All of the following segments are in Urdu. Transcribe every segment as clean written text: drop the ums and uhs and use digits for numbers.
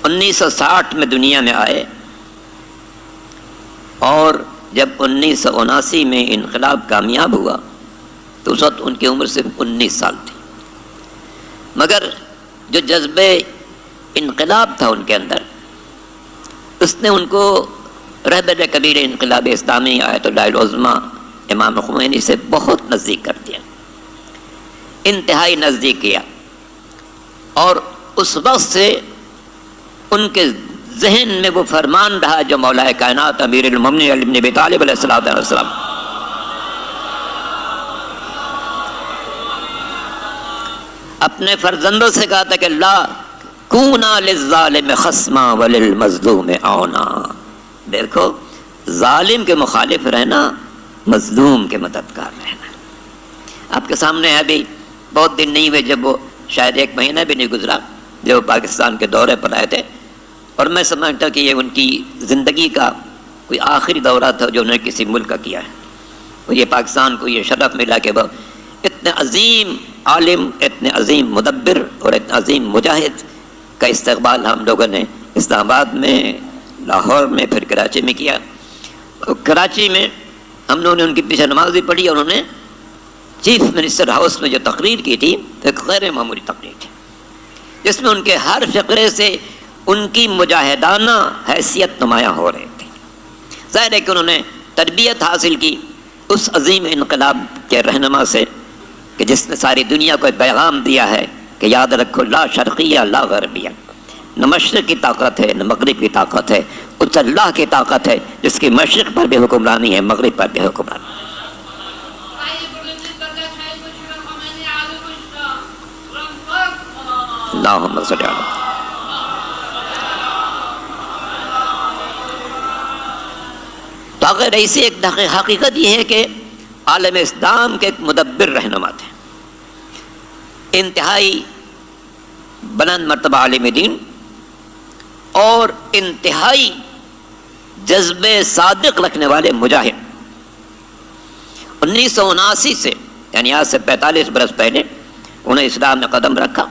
1960 میں دنیا میں آئے اور جب 1979 میں انقلاب کامیاب ہوا تو اس وقت ان کی عمر صرف 19 سال تھی، مگر جو جذبے انقلاب تھا ان کے اندر، اس نے ان کو رہبر کبیر انقلاب اسلامی آیت اللہ العظمیٰ امام خمینی سے بہت نزدیک کر دیا، انتہائی نزدیک کیا، اور اس وقت سے ان کے ذہن میں وہ فرمان رہا جو مولا کائنات امیر المومنین علی بن ابی طالب علیہ السلام اپنے فرزندوں سے کہا تھا کہ لا کونا للظالم خصما وللمظلوم عونا، دیکھو ظالم کے مخالف رہنا، مظلوم کے مددگار رہنا۔ آپ کے سامنے ہے ابھی بہت دن نہیں ہوئے، جب وہ شاید 1 مہینہ بھی نہیں گزرا جو پاکستان کے دورے پر آئے تھے، اور میں سمجھتا کہ یہ ان کی زندگی کا کوئی آخری دورہ تھا جو انہوں نے کسی ملک کا کیا ہے، اور یہ پاکستان کو یہ شرف ملا کہ وہ اتنے عظیم عالم، اتنے عظیم مدبر اور اتنے عظیم مجاہد کا استقبال ہم لوگوں نے اسلام آباد میں، لاہور میں، پھر کراچی میں کیا۔ کراچی میں ہم لوگوں نے ان کی پیچھے نماز بھی پڑھی، اور انہوں نے چیف منسٹر ہاؤس میں جو تقریر کی تھی ایک غیر معمولی تقریر تھی، جس میں ان کے ہر فقرے سے ان کی مجاہدانہ حیثیت نمایاں ہو رہی تھی۔ ظاہر ہے کہ انہوں نے تربیت حاصل کی اس عظیم انقلاب کے رہنما سے کہ جس نے ساری دنیا کو ایک پیغام دیا ہے کہ یاد رکھو لا شرقیہ لا غربیہ، نہ مشرق کی طاقت ہے نہ مغرب کی طاقت ہے، اس اللہ کی طاقت ہے جس کی مشرق پر بھی حکمرانی ہے، مغرب پر بھی حکمرانی۔ اللہم صلی اللہ علیہ وسلم۔ تو اگر ایسی ایک حقیقت یہ ہے کہ عالم اسلام کے ایک مدبر رہنما تھے، انتہائی بلند مرتبہ عالم دین اور انتہائی جذبے صادق رکھنے والے مجاہد۔ 1979 سے یعنی آج سے 45 برس پہلے انہیں اسلام میں قدم رکھا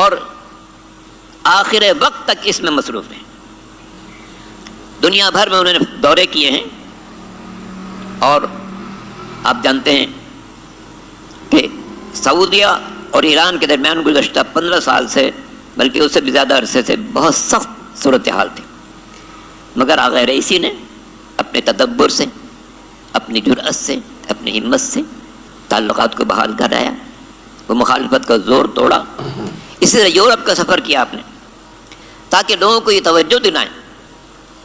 اور آخر وقت تک اس میں مصروف ہیں۔ دنیا بھر میں انہوں نے دورے کیے ہیں، اور آپ جانتے ہیں کہ سعودیہ اور ایران کے درمیان گزشتہ 15 سال سے بلکہ اس سے بھی زیادہ عرصے سے بہت سخت صورتحال تھی، مگر آغا رئیسی نے اپنے تدبر سے، اپنی جرأت سے، اپنی ہمت سے تعلقات کو بحال کرایا، وہ مخالفت کا زور توڑا۔ اسی طرح یورپ کا سفر کیا آپ نے تاکہ لوگوں کو یہ توجہ دلائیں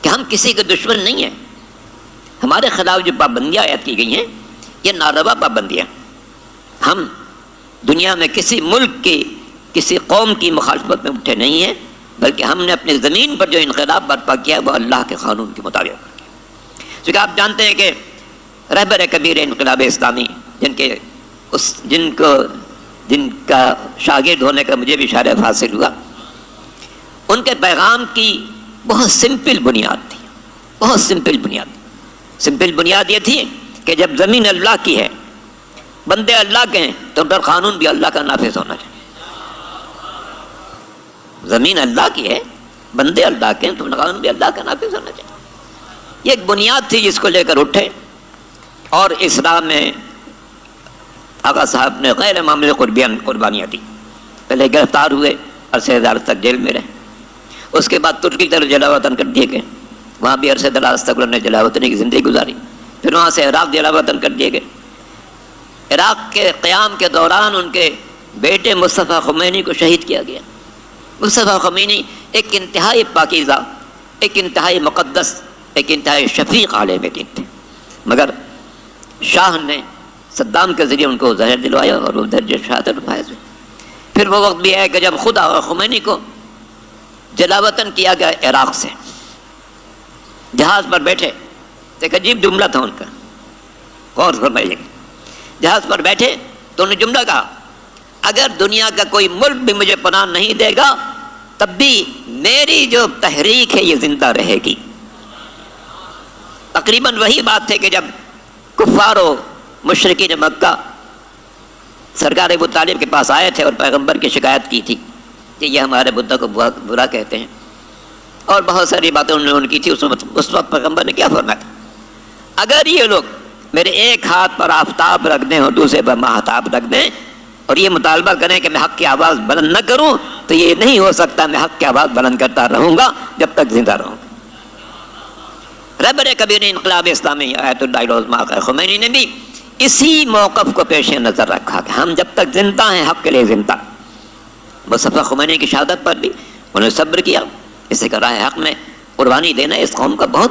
کہ ہم کسی کے دشمن نہیں ہیں، ہمارے خلاف جو پابندیاں عائد کی گئی ہیں یہ ناروا پابندیاں، ہم دنیا میں کسی ملک کی، کسی قوم کی مخالفت میں اٹھے نہیں ہیں، بلکہ ہم نے اپنی زمین پر جو انقلاب برپا کیا وہ اللہ کے قانون کے مطابق کیا۔ چونکہ آپ جانتے ہیں کہ رہبر کبیر انقلاب اسلامی جن کا شاگرد ہونے کا مجھے بھی شرف حاصل ہوا، ان کے پیغام کی بہت سمپل بنیاد تھی، بہت سمپل بنیاد یہ تھی کہ جب زمین اللہ کی ہے، بندے اللہ کے ہیں، تو ان پر قانون بھی اللہ کا نافذ ہونا چاہیے۔ زمین اللہ کی ہے، بندے اللہ کے ہیں، تو قانون بھی اللہ کا نافذ ہونا چاہیے۔ یہ ایک بنیاد تھی جس کو لے کر اٹھے، اور اسلام میں آقا صاحب نے غیر معمولی قربانیاں دی۔ پہلے گرفتار ہوئے، عرصے دراز تک جیل میں رہے، اس کے بعد ترکی کی طرف جلا وطن کر دیے گئے، وہاں بھی عرصے دراز تک انہوں نے جلا وطنی کی زندگی گزاری، پھر وہاں سے عراق جلا وطن کر دیے گئے۔ عراق کے قیام کے دوران ان کے بیٹے مصطفیٰ خمینی کو شہید کیا گیا۔ مصطفیٰ خمینی ایک انتہائی پاکیزہ، ایک انتہائی مقدس، ایک انتہائی شفیق عالم دین تھے، مگر شاہ نے صدام کے ذریعے ان کو زہر دلوایا اور وہ درجہ شہادت فائز ہوئے۔ پھر وہ وقت بھی ہے کہ جب خود آقا خمینی کو جلا وطن کیا گیا عراق سے، جہاز پر بیٹھے، ایک عجیب جملہ تھا ان کا، غور فرمائیے، جہاز پر بیٹھے تو انہوں نے جملہ کہا، اگر دنیا کا کوئی ملک بھی مجھے پناہ نہیں دے گا تب بھی میری جو تحریک ہے یہ زندہ رہے گی۔ تقریباً وہی بات ہے کہ جب کفار و مشرکین مکہ سرکار ابو طالب کے پاس آئے تھے اور پیغمبر کی شکایت کی تھی کہ یہ ہمارے بدھا کو برا کہتے ہیں، اور بہت ساری باتیں انہوں نے کی تھی۔ اس وقت پیغمبر نے کیا فرمایا تھا؟ اگر یہ لوگ میرے ایک ہاتھ پر آفتاب رکھ دیں اور دوسرے پر ماہتاب رکھ دیں اور یہ مطالبہ کریں کہ میں حق کی آواز بلند نہ کروں، تو یہ نہیں ہو سکتا۔ میں حق کی آواز بلند کرتا رہوں گا جب تک زندہ رہوں گا۔ رہبر کبیر انقلاب اسلامی آیت اللہ العظمیٰ آقا خمینی نے بھی اسی موقف کو پیش نظر رکھا کہ ہم جب تک زندہ ہیں حق کے لیے زندہ۔ مصطفیٰ خمینی کی شہادت پر بھی انہوں نے صبر کیا۔ اسی کا راہ حق میں قربانی دینا اس قوم کا بہت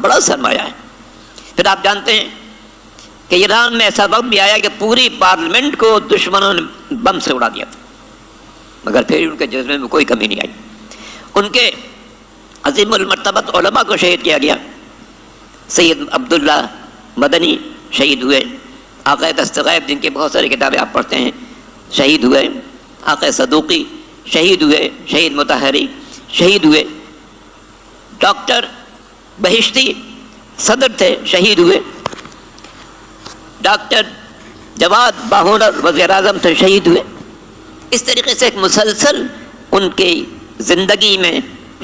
بڑا سرمایہ ہے۔ پھر آپ جانتے ہیں کہ ایران میں ایسا وقت بھی آیا کہ پوری پارلیمنٹ کو دشمنوں نے بم سے اڑا دیا تھا، مگر پھر ان کے جذبے میں کوئی کمی نہیں آئی۔ ان کے عظیم المرتبت علماء کو شہید کیا گیا۔ سید عبداللہ مدنی شہید ہوئے، آقا دستغیب جن کی بہت ساری کتابیں آپ پڑھتے ہیں شہید ہوئے، آقا صدوقی شہید ہوئے، شہید مطہری شہید ہوئے، ڈاکٹر بہشتی صدر تھے شہید ہوئے، ڈاکٹر جواد باہونر وزیر اعظم تھے شہید ہوئے۔ اس طریقے سے ایک مسلسل ان کی زندگی میں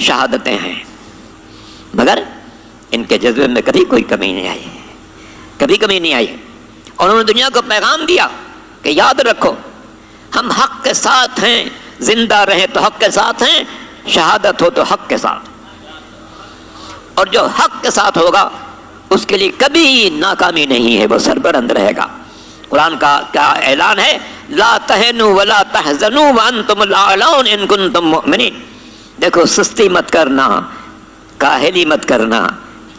شہادتیں ہیں، مگر ان کے جذبے میں کبھی کوئی کمی نہیں آئی، کبھی کمی نہیں آئی۔ اور انہوں نے دنیا کو پیغام دیا کہ یاد رکھو ہم حق کے ساتھ ہیں، زندہ رہیں تو حق کے ساتھ ہیں، شہادت ہو تو حق کے ساتھ، اور جو حق کے ساتھ ہوگا اس کے لیے کبھی ناکامی نہیں ہے، وہ سربلند رہے گا۔ قرآن کا کیا اعلان ہے؟ لا تہنوا ولا تحزنوا وانتم الاعلون ان کنتم مؤمنین۔ دیکھو سستی مت کرنا، کاہلی مت کرنا،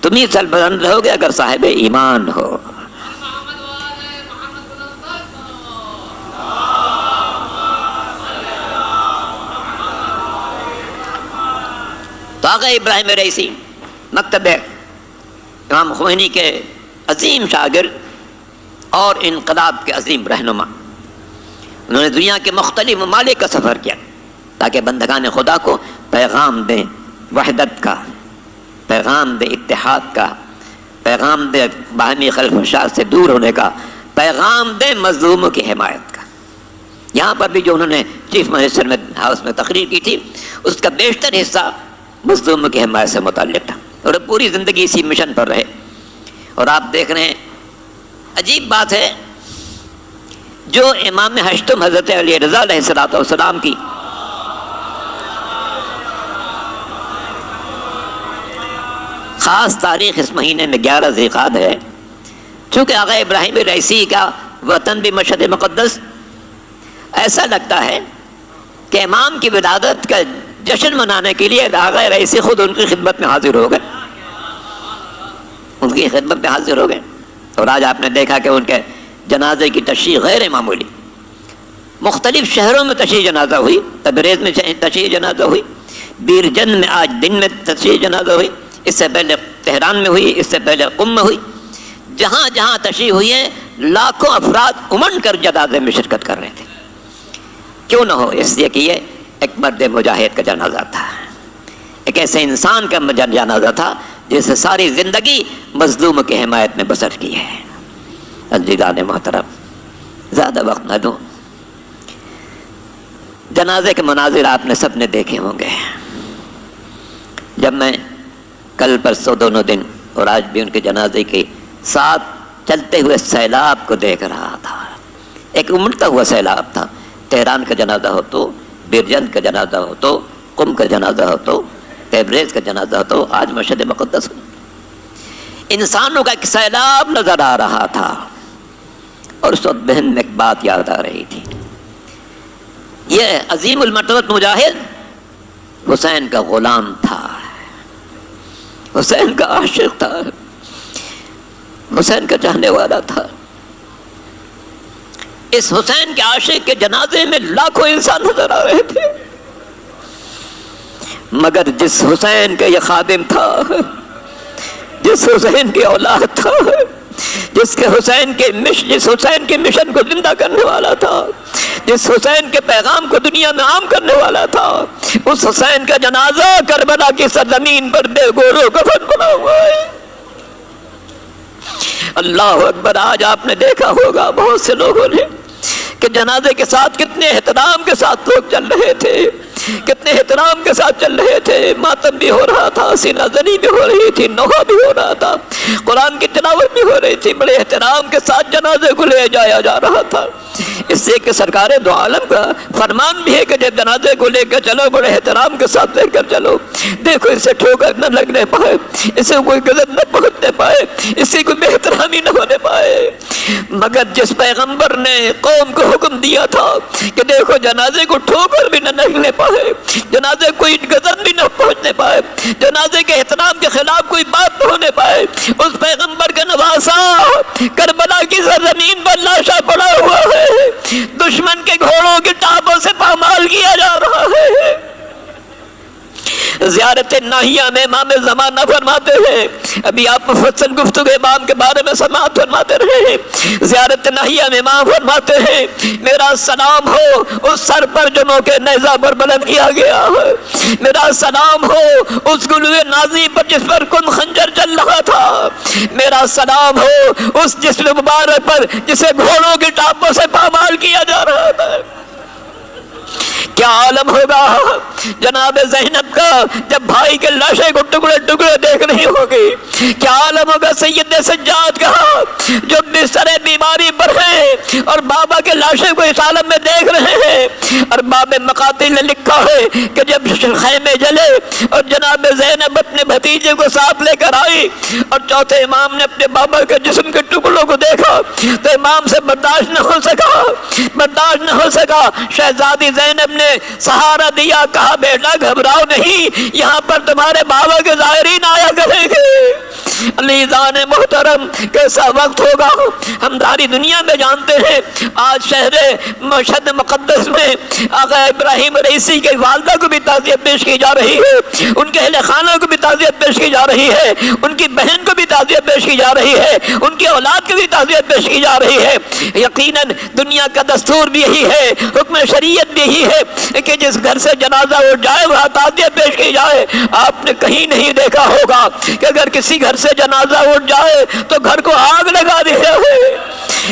تم ہی سربلند رہو گے اگر صاحب ایمان ہو۔ تو آقا ابراہیم رئیسی مکتب امام خمینی کے عظیم شاگرد اور انقلاب کے عظیم رہنما، انہوں نے دنیا کے مختلف ممالک کا سفر کیا تاکہ بندگان خدا کو پیغام دیں وحدت کا، پیغام دیں اتحاد کا، پیغام دیں باہمی خلف وشاد سے دور ہونے کا، پیغام دیں مظلوموں کی حمایت کا۔ یہاں پر بھی جو انہوں نے چیف منسٹر میں ہاؤس میں تقریر کی تھی، اس کا بیشتر حصہ مظلوموں کی حمایت سے متعلق تھا، اور پوری زندگی اسی مشن پر رہے۔ اور آپ دیکھ رہے ہیں عجیب بات ہے، جو امام ہشتم حضرت علی رضا علیہ السلام کی خاص تاریخ اس مہینے میں 11 ذی القعدہ ہے، چونکہ آقا ابراہیم رئیسی کا وطن بھی مشہد مقدس، ایسا لگتا ہے کہ امام کی ولادت کا جشن منانے کے لیے آقا رئیسی خود ان کی خدمت میں حاضر ہو گئے، ان کی خدمت میں حاضر ہو گئے۔ اور آج آپ نے دیکھا کہ ان کے جنازے کی تشریح غیر معمولی، مختلف شہروں میں تشریح جنازہ ہوئی، تبریز میں تشریح جنازہ ہوئی، بیرجن میں آج دن میں تشریح جنازہ ہوئی، اس سے پہلے تہران میں ہوئی، اس سے پہلے قم میں ہوئی۔ جہاں جہاں تشریح ہوئی ہے لاکھوں افراد امنڈ کر جنازے میں شرکت کر رہے تھے۔ کیوں نہ ہو؟ اس لیے کہ یہ ایک مرد مجاہد کا جنازہ تھا، ایک ایسے انسان کا جنازہ تھا جس نے ساری زندگی مظلوم کی حمایت میں بسر کی ہے۔ عزیزان محترم، زیادہ وقت نہ دوں، جنازے کے مناظر آپ نے سب نے دیکھے ہوں گے۔ جب میں کل پرسوں دونوں دن اور آج بھی ان کے جنازے کے ساتھ چلتے ہوئے سیلاب کو دیکھ رہا تھا، ایک امڑتا ہوا سیلاب تھا، تہران کا جنازہ ہو تو، بیرجند کا جنازہ ہو تو، قم کا جنازہ ہو تو، تبریز کا جنازہ ہو تو، آج مشہد مقدس ہو، انسانوں کا ایک سیلاب نظر آ رہا تھا۔ اور اس وقت بہن میں ایک بات یاد آ رہی تھی، یہ عظیم المرتبت مجاہد حسین کا غلام تھا، حسین کا عاشق تھا، حسین کا چاہنے والا تھا۔ اس حسین کے عاشق کے جنازے میں لاکھوں انسان نظر آ رہے تھے، مگر جس حسین کا یہ خادم تھا، جس حسین کی اولاد تھا، جس حسین کے مشن کو زندہ کرنے والا تھا، جس حسین کے پیغام کو دنیا میں عام کرنے والا تھا، اس حسین کا جنازہ کربلا کی سرزمین پر بے گور و کفن بنا ہوا ہے۔ اللہ اکبر! آج آپ نے دیکھا ہوگا بہت سے لوگوں نے کہ جنازے کے ساتھ کتنے احترام کے ساتھ لوگ چل رہے تھے، کتنے احترام کے ساتھ چل رہے تھے، ماتم بھی ہو رہا تھا، سینہ زنی بھی ہو رہی تھی، نوحہ بھی ہو رہا تھا، قرآن کی تلاوت بھی ہو رہی تھی، بڑے احترام کے ساتھ جنازے کو لے جایا جا رہا تھا۔ اس سے کہ سرکار دو عالم کا فرمان بھی ہے کہ جب جنازے کو لے کر چلو بڑے احترام کے ساتھ لے کر چلو، دیکھو اسے ٹھوکر نہ لگنے پائے، اسے کوئی غضب نہ پہنچنے پائے، اس سے کوئی بے احترامی نہ ہونے پائے۔ مگر جس پیغمبر نے قوم کو حکم دیا تھا کہ دیکھو جنازے کو ٹھوکر بھی نہ لگنے پائے، جنازے کوئی غضب بھی نہ پہنچنے پائے، جنازے کے احترام کے خلاف کوئی بات نہ ہونے پائے، اس پیغمبر کا نواسا کربلا کی سرزمین پر لاشا پڑا ہوا ہے، دشمن کے گھوڑوں کی ٹاپوں سے پامال کیا جا رہا ہے۔ زیارت ناہیہ میں امام زمانہ فرماتے ہیں، ابھی آپ مفصل گفتگو امام کے بارے میں سماعت فرماتے رہے ہیں، زیارت ناہیہ میں امام فرماتے ہیں میرا سلام ہو اس سر پر جو نوکے نیزہ پر بلند کیا گیا ہے، میرا سلام ہو اس گلوے نازی پر جس پر کن خنجر چل رہا تھا، میرا سلام ہو اس جسم مبارک پر جسے گھوڑوں کی ٹاپوں سے پامال کیا جا رہا تھا۔ کیا عالم ہوگا جناب زینب کا جب بھائی کے لاشے کو ٹکڑے ٹکڑے دیکھ رہی ہوگی، کیا عالم ہوگا سید سجاد کا جو بستر بیماری پر ہے اور بابا کے لاشے کو اس عالم میں دیکھ رہے ہیں۔ اور باب مقاتل نے لکھا ہے کہ جب خیمے جلے اور جناب زینب اپنے بھتیجے کو ساتھ لے کر آئی اور چوتھے امام نے اپنے بابا کے جسم کے ٹکڑوں کو دیکھا تو امام سے برداشت نہ ہو سکا، شہزادی زینب نے سہارا دیا، کہا بیٹا گھبراؤ نہیں، یہاں پر تمہارے بابا کے زائرین آیا کریں گے۔ علیزان محترم کیسا وقت ہوگا ہم ساری دنیا میں جانتے ہیں۔ آج شہر مشہد مقدس میں آقا ابراہیم رئیسی کے والدہ کو بھی تعزیت پیش کی جا رہی ہے، ان کے اہل خانہ کو بھی تعزیت پیش کی جا رہی ہے، ان کی بہن کو بھی تعزیت پیش کی جا رہی ہے، ان کی اولاد کو بھی تعزیت پیش کی جا رہی ہے۔ یقیناً دنیا کا دستور بھی یہی ہے، حکم شریعت بھی یہی ہے کہ جس گھر سے جنازہ اٹھ جائے وہاں تعزیت پیش کی جائے۔ آپ نے کہیں نہیں دیکھا ہوگا کہ اگر کسی گھر سے جنازہ اٹھ جائے تو گھر کو آگ لگا دیا ہے،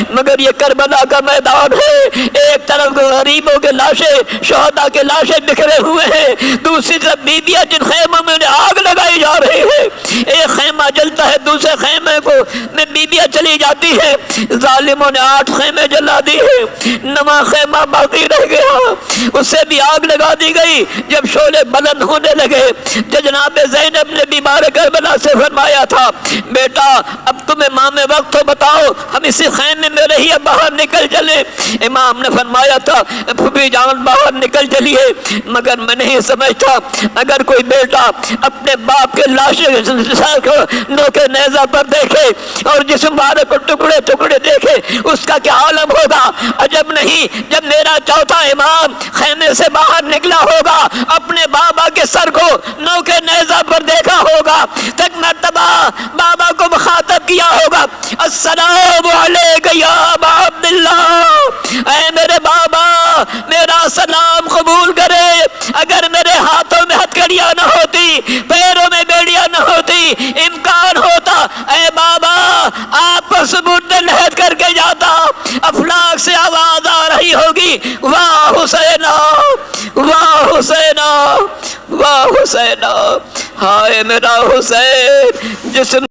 مگر یہ کربلا کا میدان ہے، ایک طرف غریبوں کے لاشیں، شہداء کے لاشیں بکھرے ہوئے ہیں، دوسری طرف بیبیاں جن خیموں میں آگ لگائی جا رہی ہے، ایک خیمہ جلتا ہے دوسرے خیمے کو میں بیبیاں چلی جاتی ہے، ظالموں نے 8 خیمے جلا دی ہے، 9واں خیمہ باقی رہ گیا، اسے بھی آگ لگا دی گئی۔ جب شعلے بلند ہونے لگے تو جناب زینب نے بیمار کربلا سے فرمایا تھا بیٹا اب تم امام وقت ہو، بتاؤ ہم اسی خیمے میں رہیے باہر نکل چلے۔ امام نے فرمایا تھا پھوپھی جان باہر نکل چلیے، مگر میں نہیں سمجھتا اگر کوئی بیٹا اپنے باپ کے لاش کو نوکے نیزہ پر دیکھے اور جسم بارے کو ٹکڑے ٹکڑے دیکھے اس کا کیا عالم ہوگا۔ عجب نہیں جب میرا چوتھا امام خیمے سے باہر نکلا ہوگا اپنے بابا کے سر کو نوکے نیزہ پر دیکھا ہوگا، تک مرتبہ بابا کو مخاطب کیا ہوگا السلام علیک یا ابا عبداللہ، اے میرے بابا میرا سلام قبول کرے، اگر میرے ہاتھوں میں ہتھکڑیاں نہ ہوتی، پیروں میں بیڑیاں نہ ہوتی، امکان ہوتا اے بابا آپ پر ثبوت لہد کر کے جاتا۔ افلاک سے آواز آ رہی ہوگی واہ حسینہ واہ حسینہ واہ حسینہ، ہائے میرا حسین، جسم